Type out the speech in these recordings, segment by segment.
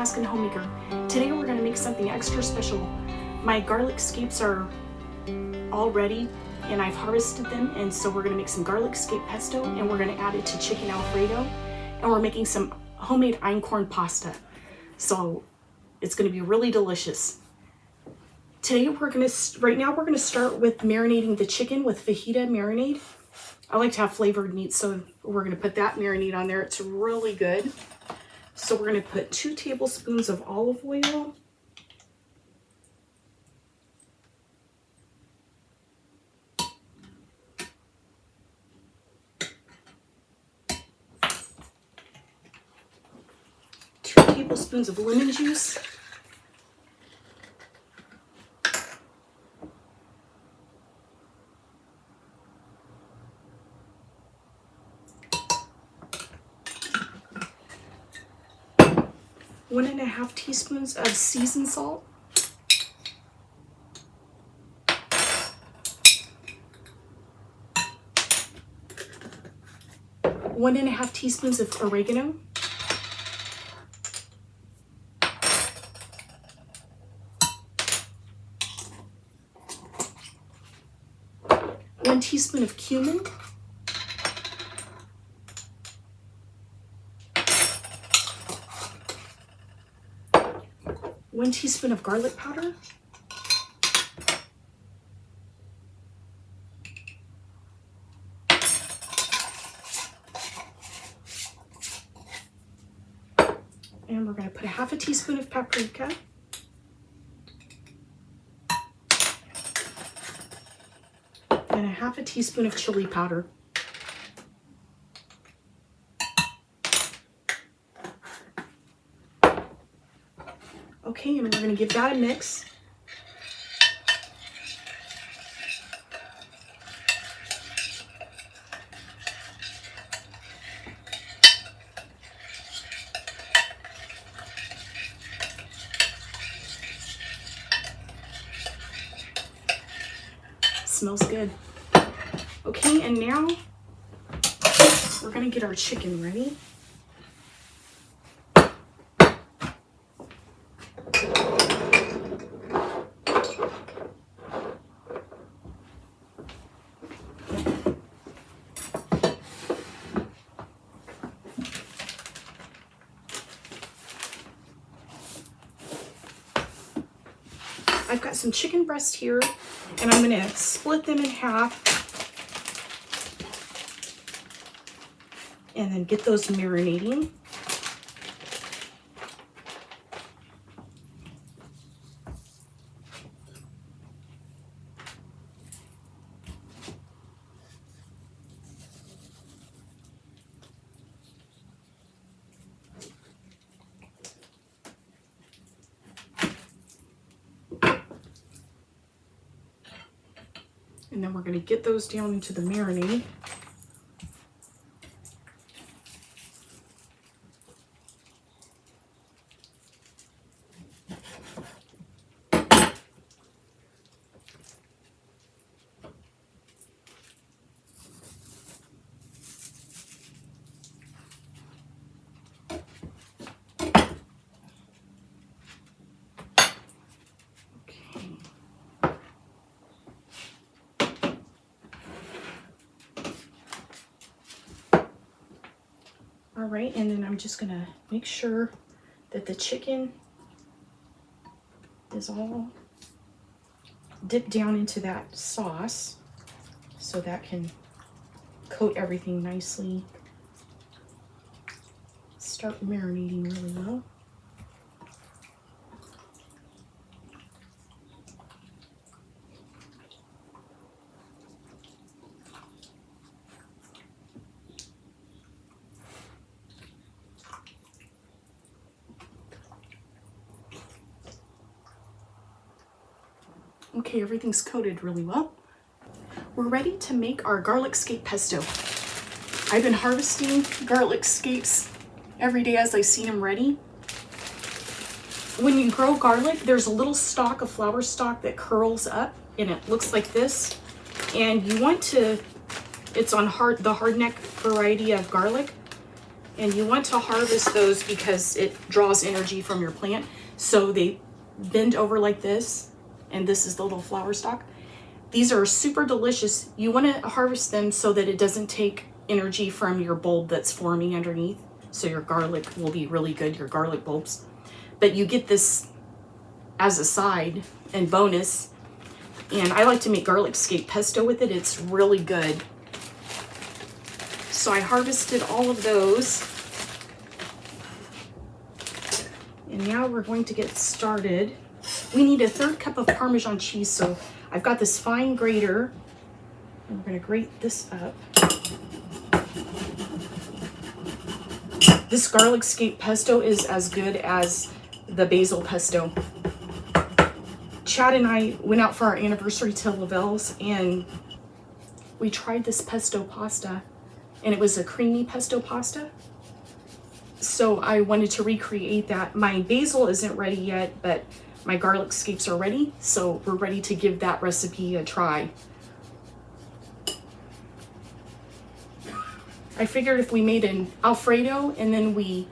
Alaskan Homemaker. Today we're going to make something extra special. My garlic scapes are all ready and I've harvested them, and so we're going to make some garlic scape pesto and we're going to add it to chicken Alfredo, and we're making some homemade einkorn pasta. So it's going to be really delicious. Today right now we're going to start with marinating the chicken with fajita marinade. I like to have flavored meat, so we're going to put that marinade on there. It's really good. So we're going to put 2 tablespoons of olive oil. Two tablespoons of lemon juice. One and a half teaspoons of seasoned salt. One and a half teaspoons of oregano. One teaspoon of cumin. One teaspoon of garlic powder. And we're going to put a half a teaspoon of paprika. And a half a teaspoon of chili powder. Okay, and we're going to give that a mix. Smells good. Okay, and now we're going to get our chicken ready. I've got some chicken breast here, and I'm going to split them in half and then get those marinating. And then we're going to get those down into the marinade. All right, and then I'm just gonna make sure that the chicken is all dipped down into that sauce so that can coat everything nicely. Start marinating really well. Okay, everything's coated really well. We're ready to make our garlic scape pesto. I've been harvesting garlic scapes every day as I see them ready. When you grow garlic, there's a little stalk, a flower stalk that curls up and it looks like this. And you want to, it's on the hard neck variety of garlic. And you want to harvest those because it draws energy from your plant. So they bend over like this, and this is the little flower stalk. These are super delicious. You want to harvest them so that it doesn't take energy from your bulb that's forming underneath. So your garlic will be really good, your garlic bulbs. But you get this as a side and bonus. And I like to make garlic scape pesto with it. It's really good. So I harvested all of those. And now we're going to get started. We need a 1/3 cup of Parmesan cheese. So I've got this fine grater. And we're going to grate this up. This garlic scape pesto is as good as the basil pesto. Chad and I went out for our anniversary to Lavelle's and we tried this pesto pasta, and it was a creamy pesto pasta. So I wanted to recreate that. My basil isn't ready yet, but my garlic scapes are ready. So we're ready to give that recipe a try. I figured if we made an Alfredo and then we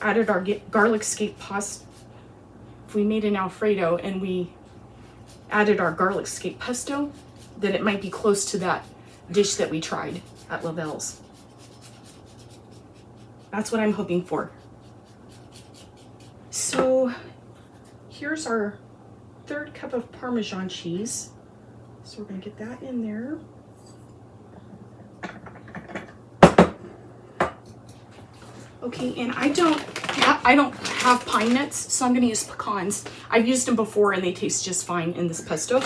added our garlic scape pasta, if we made an Alfredo and we added our garlic scape pesto, then it might be close to that dish that we tried at Lavelle's. That's what I'm hoping for. So here's our 1/3 cup of Parmesan cheese. So we're gonna get that in there. Okay, and I don't have pine nuts, so I'm gonna use pecans. I've used them before and they taste just fine in this pesto.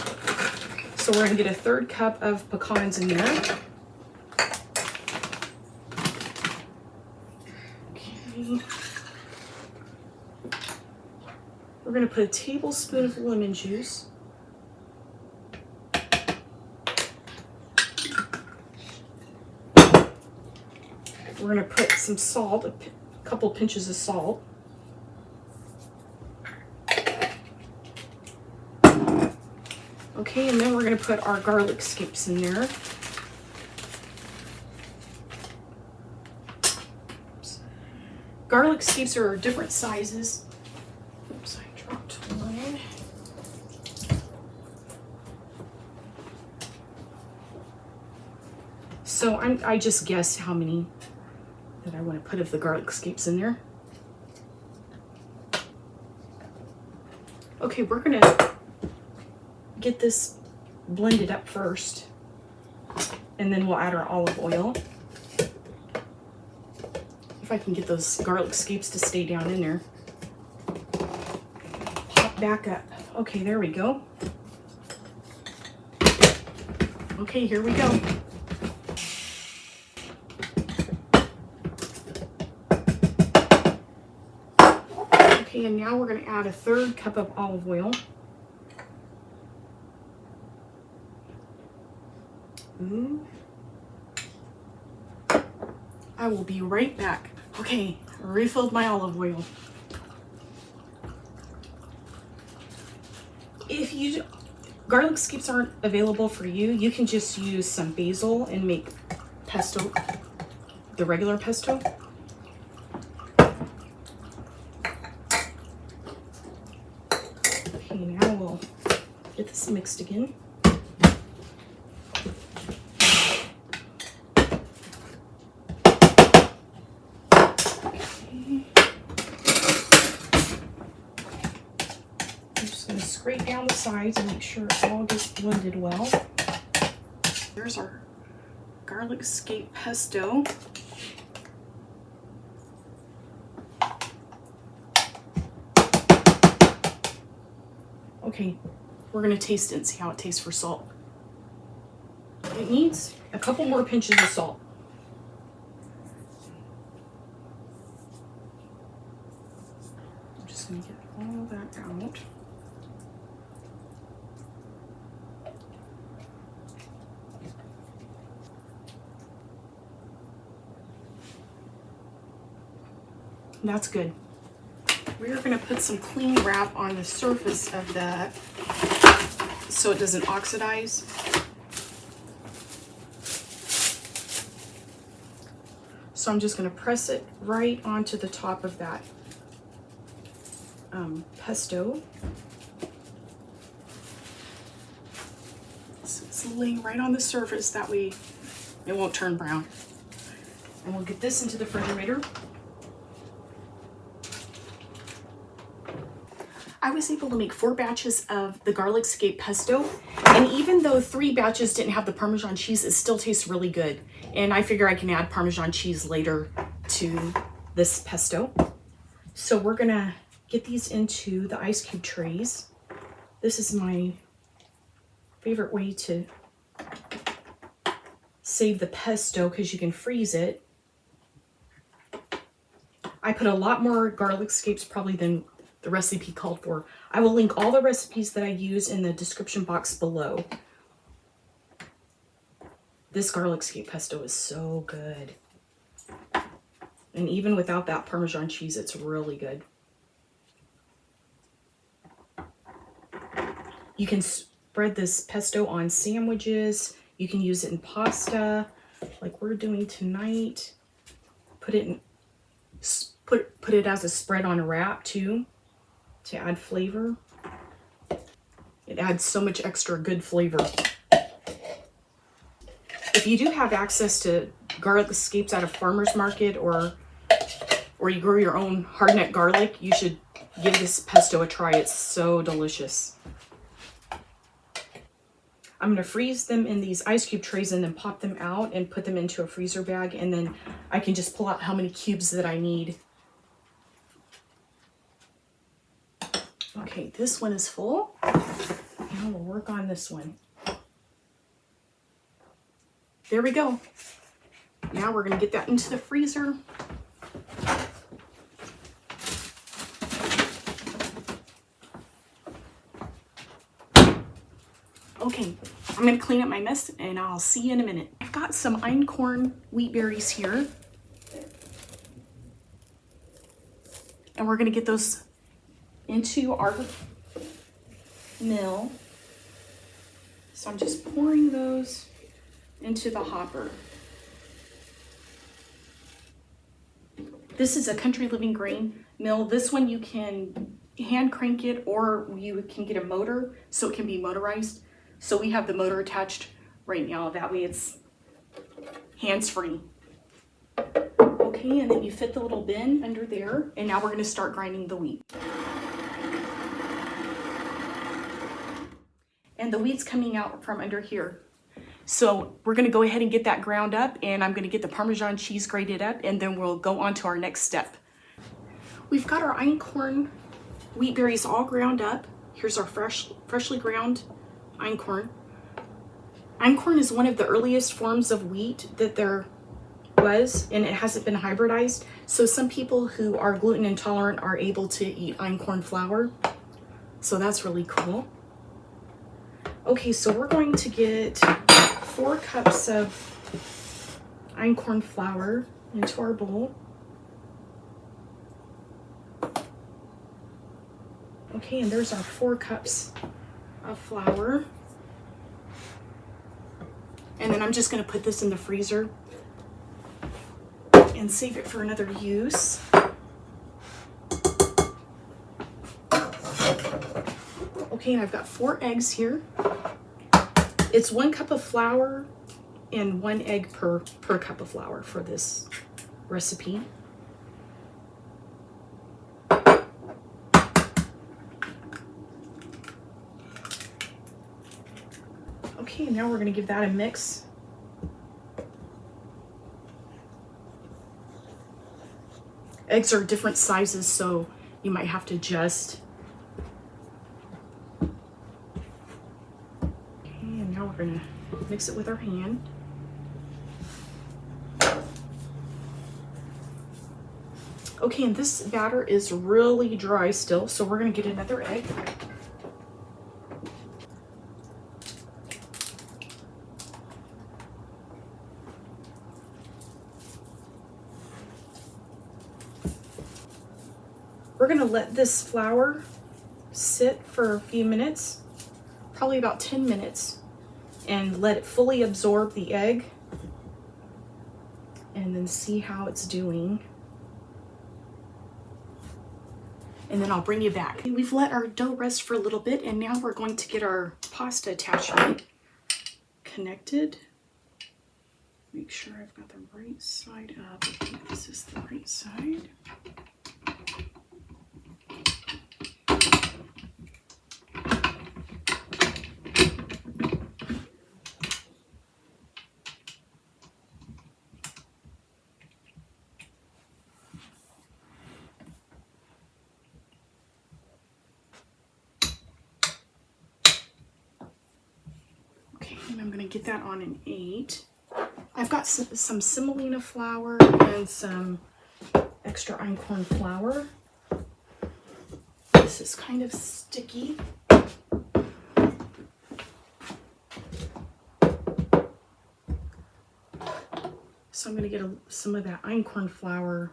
So we're gonna get a 1/3 cup of pecans in there. Okay. We're gonna put a tablespoon of lemon juice. We're gonna put some salt, a couple pinches of salt. Okay, and then we're gonna put our garlic scapes in there. Oops. Garlic scapes are different sizes. Oops, I dropped one. So I just guessed how many that I want to put of the garlic scapes in there. Okay, we're gonna get this blended up first, and then we'll add our olive oil. If I can get those garlic scapes to stay down in there. Pop back up. Okay, there we go. Okay, here we go. Okay, and now we're going to add a 1/3 cup of olive oil. I will be right back. Okay, refilled my olive oil. If garlic scapes aren't available for you, you can just use some basil and make pesto, the regular pesto. Okay, now we'll get this mixed again. Scrape down the sides and make sure it all gets blended well. There's our garlic scape pesto. Okay, we're gonna taste it and see how it tastes for salt. It needs a couple more pinches of salt. I'm just gonna get all that out. That's good. We're going to put some clean wrap on the surface of that so it doesn't oxidize. So So I'm just going to press it right onto the top of that pesto. So it's laying right on the surface, that way it won't turn brown. And we'll get this into the refrigerator. I was able to make 4 batches of the garlic scape pesto, and even though 3 batches didn't have the Parmesan cheese, it still tastes really good. And I figure I can add Parmesan cheese later to this pesto. So we're gonna get these into the ice cube trays. This is my favorite way to save the pesto because you can freeze it. I put a lot more garlic scapes probably than the recipe called for. I will link all the recipes that I use in the description box below. This garlic scape pesto is so good. And even without that Parmesan cheese, it's really good. You can spread this pesto on sandwiches. You can use it in pasta, like we're doing tonight. Put it as a spread on a wrap too, to add flavor. It adds so much extra good flavor. If you do have access to garlic scapes at a farmer's market, or you grow your own hardneck garlic, you should give this pesto a try. It's so delicious. I'm going to freeze them in these ice cube trays and then pop them out and put them into a freezer bag, and then I can just pull out how many cubes that I need. Okay, this one is full. Now we'll work on this one. There we go. Now we're going to get that into the freezer. Okay, I'm going to clean up my mess and I'll see you in a minute. I've got some Einkorn wheat berries here. And we're going to get those into our mill. So I'm just pouring those into the hopper. This is a Country Living grain mill. This one you can hand crank it, or you can get a motor so it can be motorized. So we have the motor attached right now. That way it's hands-free. Okay, and then you fit the little bin under there. And now we're going to start grinding the wheat. And the wheat's coming out from under here. So we're going to go ahead and get that ground up, and I'm going to get the Parmesan cheese grated up, and then we'll go on to our next step. We've got our Einkorn wheat berries all ground up. Here's our freshly ground Einkorn. Einkorn is one of the earliest forms of wheat that there was, and it hasn't been hybridized. So some people who are gluten intolerant are able to eat Einkorn flour. So that's really cool. Okay, so we're going to get 4 cups of Einkorn flour into our bowl. Okay, and there's our 4 cups of flour. And then I'm just going to put this in the freezer and save it for another use. Okay, and I've got 4 eggs here. It's 1 cup of flour and 1 egg per cup of flour for this recipe. Okay, now we're going to give that a mix. Eggs are different sizes, so you might have to adjust. Okay, and now we're going to mix it with our hand. Okay, and this batter is really dry still, so we're going to get another egg. We're going to let this flour sit for a few minutes, probably about 10 minutes, and let it fully absorb the egg. and then see how it's doing. And then I'll bring you back. We've let our dough rest for a little bit, and now we're going to get our pasta attachment connected. Make sure I've got the right side up. I think this is the right side. I'm going to get that on an 8. I've got some semolina flour and some extra einkorn flour. This is kind of sticky. So I'm going to get some of that einkorn flour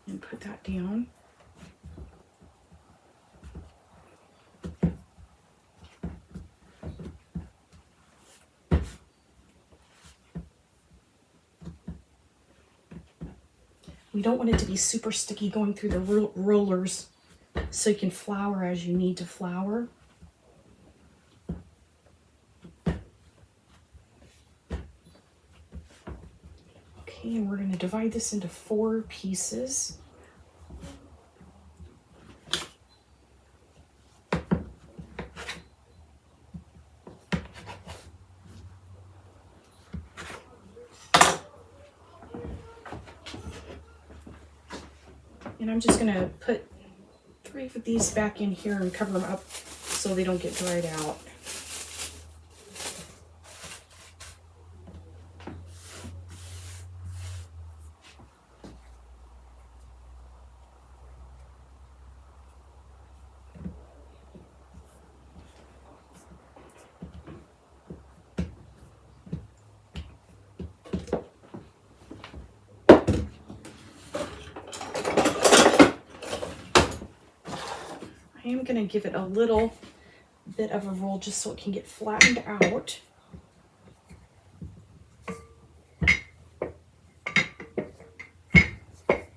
and put that down. We don't want it to be super sticky going through the rollers, so you can flour as you need to flour. Okay, and we're going to divide this into 4 pieces. And I'm just going to put 3 of these back in here and cover them up so they don't get dried out. I am going to give it a little bit of a roll just so it can get flattened out.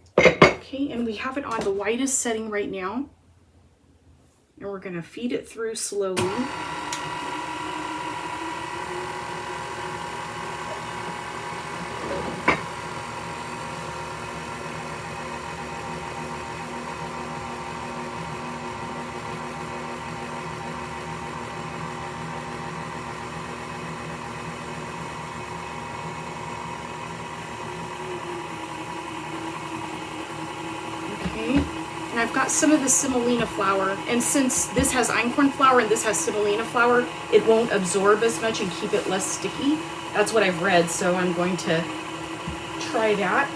Okay, and we have it on the widest setting right now. And we're going to feed it through slowly. And I've got some of the semolina flour, and since this has einkorn flour and this has semolina flour, it won't absorb as much and keep it less sticky. That's what I've read, so I'm going to try that.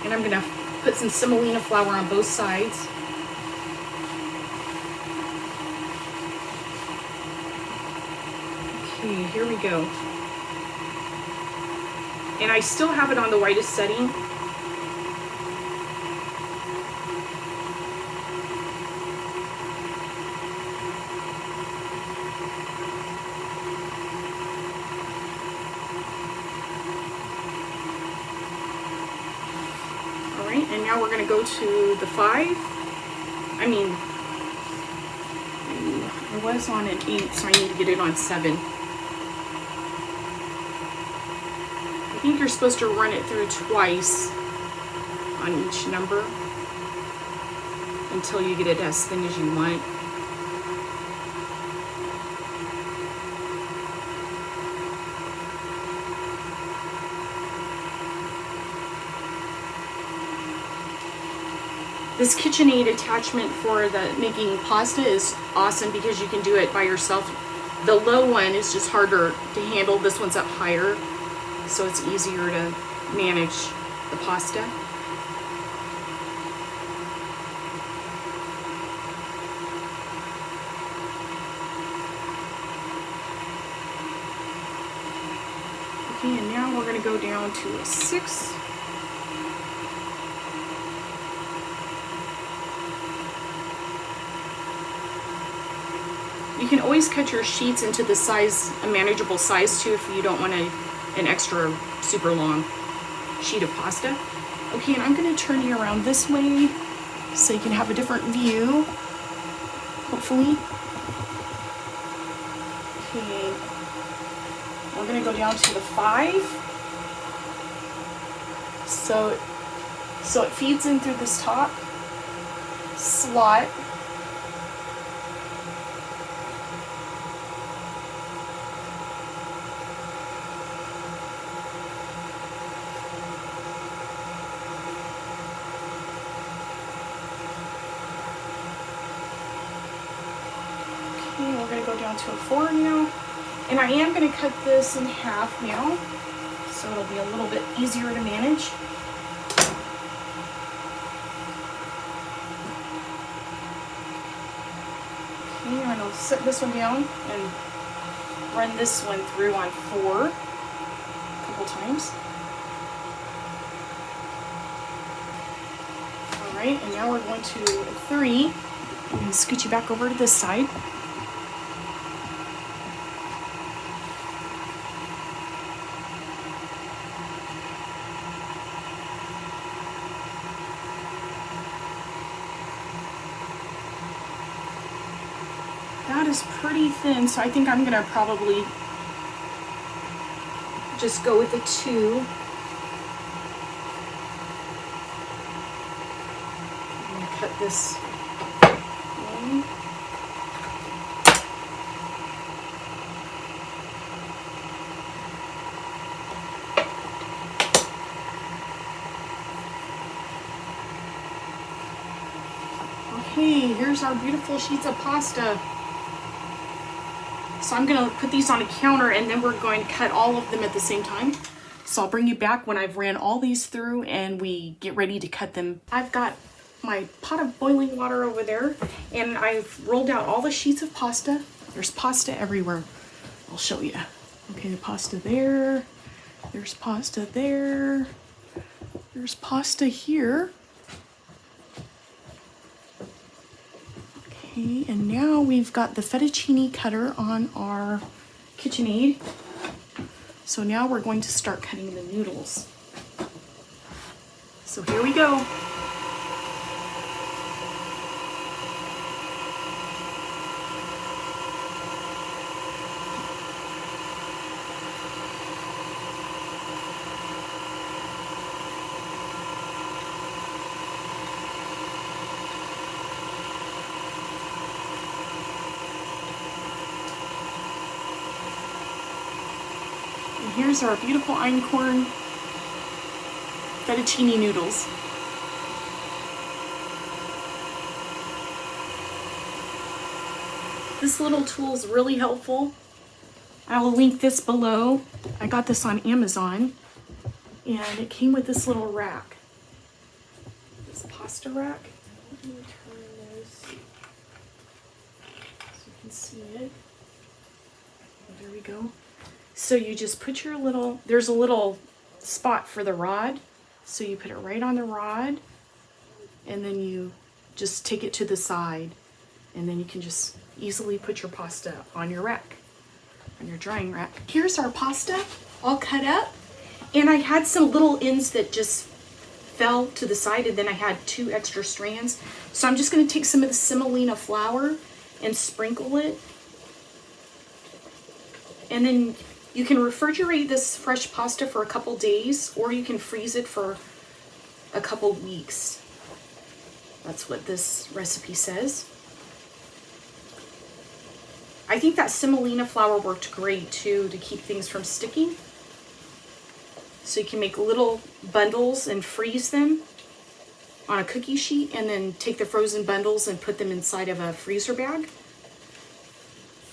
And I'm going to put some semolina flour on both sides. Okay, here we go. And I still have it on the widest setting. All right, and now we're going to go to the 5. I was on an 8, so I need to get it on 7. I think you're supposed to run it through twice on each number until you get it as thin as you want. This KitchenAid attachment for the making pasta is awesome because you can do it by yourself. The low one is just harder to handle. This one's up higher, so it's easier to manage the pasta. Okay, and now we're going to go down to a 6. You you can always cut your sheets into the size, a manageable size too, if you don't want an extra super long sheet of pasta. Okay, and I'm gonna turn you around this way so you can have a different view, hopefully. Okay, we're gonna go down to the 5. So it feeds in through this top slot. Okay, we're gonna go down to a 4 now. And I am gonna cut this in half now, so it'll be a little bit easier to manage. Okay, and I'll set this one down and run this one through on 4 a couple times. All right, and now we're going to 3. I'm gonna scoot you back over to this side. That is pretty thin, so I think I'm gonna probably just go with the 2. I'm gonna cut this in. Okay, here's our beautiful sheets of pasta. So I'm gonna put these on a counter and then we're going to cut all of them at the same time. So I'll bring you back when I've ran all these through and we get ready to cut them. I've got my pot of boiling water over there and I've rolled out all the sheets of pasta. There's pasta everywhere. I'll show you. Okay, the pasta there. There's pasta there. There's pasta here. Okay, and now we've got the fettuccine cutter on our KitchenAid. So now we're going to start cutting the noodles. So here we go. Here's our beautiful Einkorn fettuccine noodles. This little tool is really helpful. I will link this below. I got this on Amazon and it came with this little rack. This pasta rack. Let me turn this so you can see it. There we go. So you just put your little, there's a little spot for the rod. So you put it right on the rod and then you just take it to the side and then you can just easily put your pasta on your rack, on your drying rack. Here's our pasta all cut up and I had some little ends that just fell to the side and then I had 2 extra strands. So I'm just gonna take some of the semolina flour and sprinkle it. And then you can refrigerate this fresh pasta for a couple days or you can freeze it for a couple weeks. That's what this recipe says. I think that semolina flour worked great too to keep things from sticking. So you can make little bundles and freeze them on a cookie sheet and then take the frozen bundles and put them inside of a freezer bag.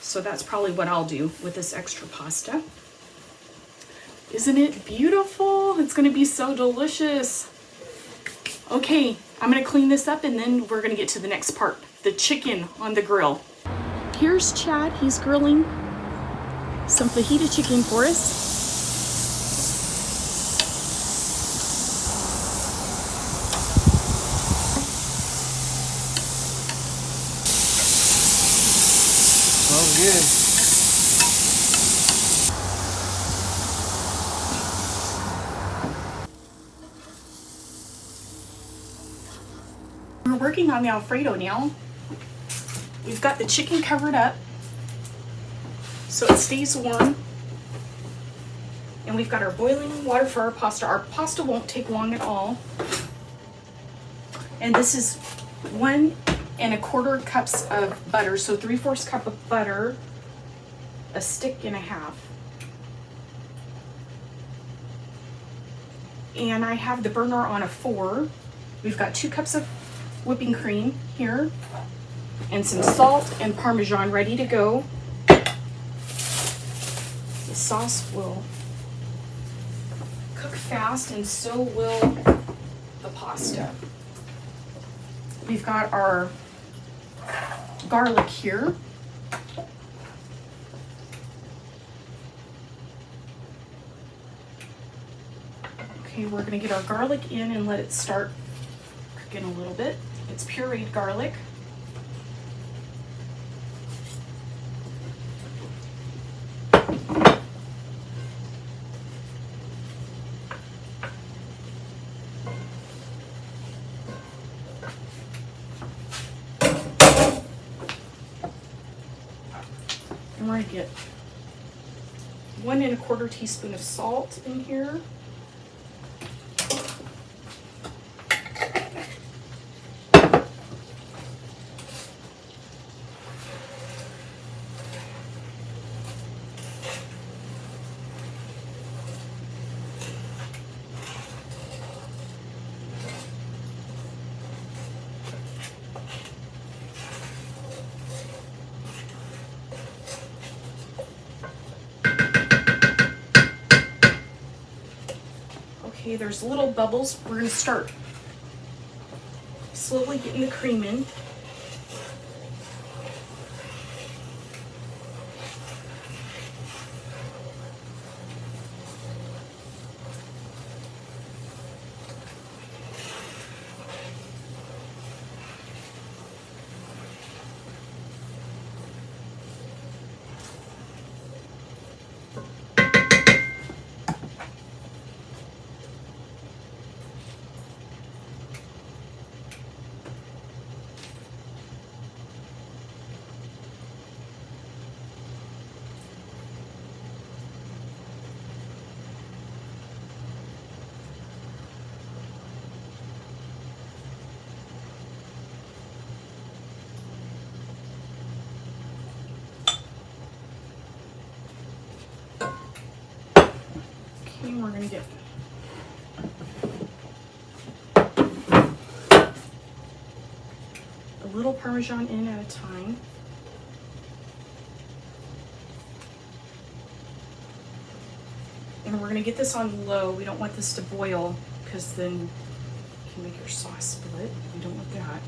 So that's probably what I'll do with this extra pasta. Isn't it beautiful? It's gonna be so delicious. Okay, I'm gonna clean this up and then we're gonna get to the next part, the chicken on the grill. Here's Chad, he's grilling some fajita chicken for us. good. We're working on the Alfredo now. We've got the chicken covered up so it stays warm. And we've got our boiling water for our pasta. Our pasta won't take long at all. And this is 1 1/4 cups of butter. So 3/4 cup of butter, a stick and a half. And I have the burner on a 4. We've got 2 cups of whipping cream here and some salt and Parmesan ready to go. The sauce will cook fast and so will the pasta. We've got our garlic here. Okay, we're gonna get our garlic in and let it start cooking a little bit. It's pureed garlic. And we're gonna get 1 1/4 teaspoon of salt in here. Okay, there's little bubbles. We're gonna start slowly getting the cream in. And we're going to get a little Parmesan in at a time. And we're going to get this on low. We don't want this to boil because then you can make your sauce split. We don't want that.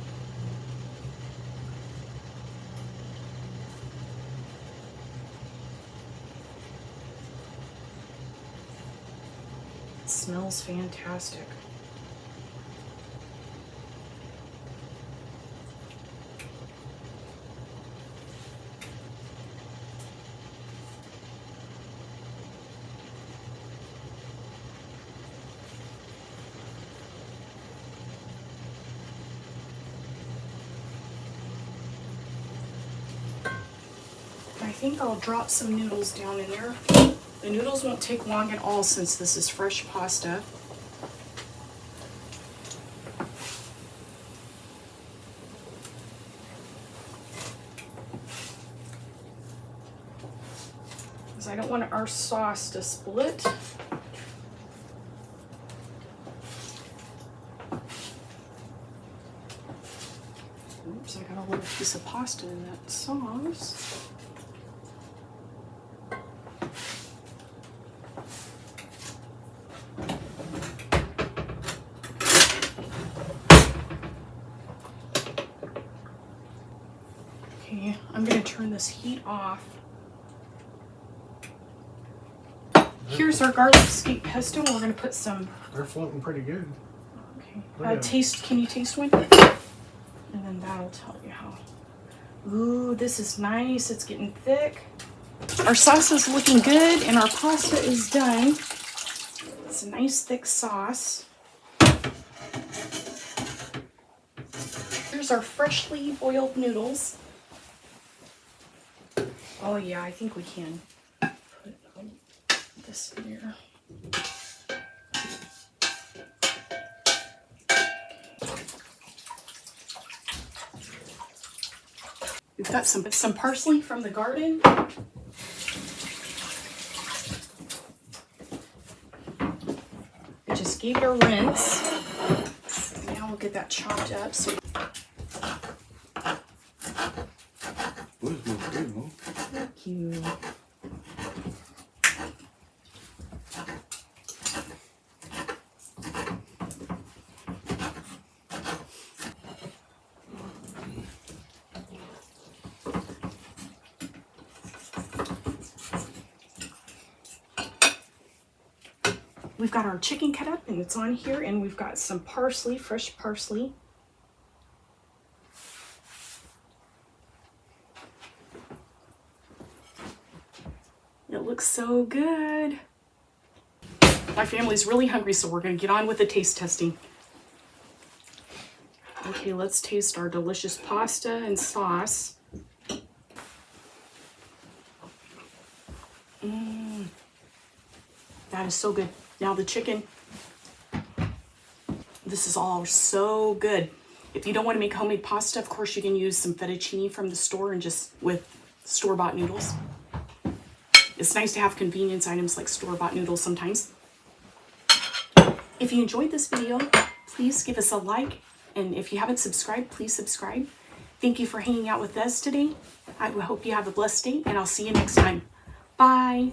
It smells fantastic. I think I'll drop some noodles down in there. The noodles won't take long at all since this is fresh pasta. Because I don't want our sauce to split. Oops, I got a little piece of pasta in that sauce. Okay, I'm going to turn this heat off. Here's our garlic scape pesto. We're going to put some. They're floating pretty good. Okay. Taste. Can you taste one? And then that'll tell you how Ooh, this is nice. It's getting thick. Our sauce is looking good and our pasta is done. It's a nice thick sauce. Here's our freshly boiled noodles. Oh yeah, I think we can put this in here. We've got some parsley from the garden. We just gave it a rinse. Now we'll get that chopped up. So thank you. We've got our chicken cut up and it's on here, and we've got some parsley, fresh parsley. It looks so good. My family's really hungry, so we're gonna get on with the taste testing. Okay, let's taste our delicious pasta and sauce. That is so good. Now the chicken. This is all so good. If you don't want to make homemade pasta, of course you can use some fettuccine from the store and just with store-bought noodles. It's nice to have convenience items like store-bought noodles sometimes. If you enjoyed this video, please give us a like. And if you haven't subscribed, please subscribe. Thank you for hanging out with us today. I hope you have a blessed day, and I'll see you next time. Bye.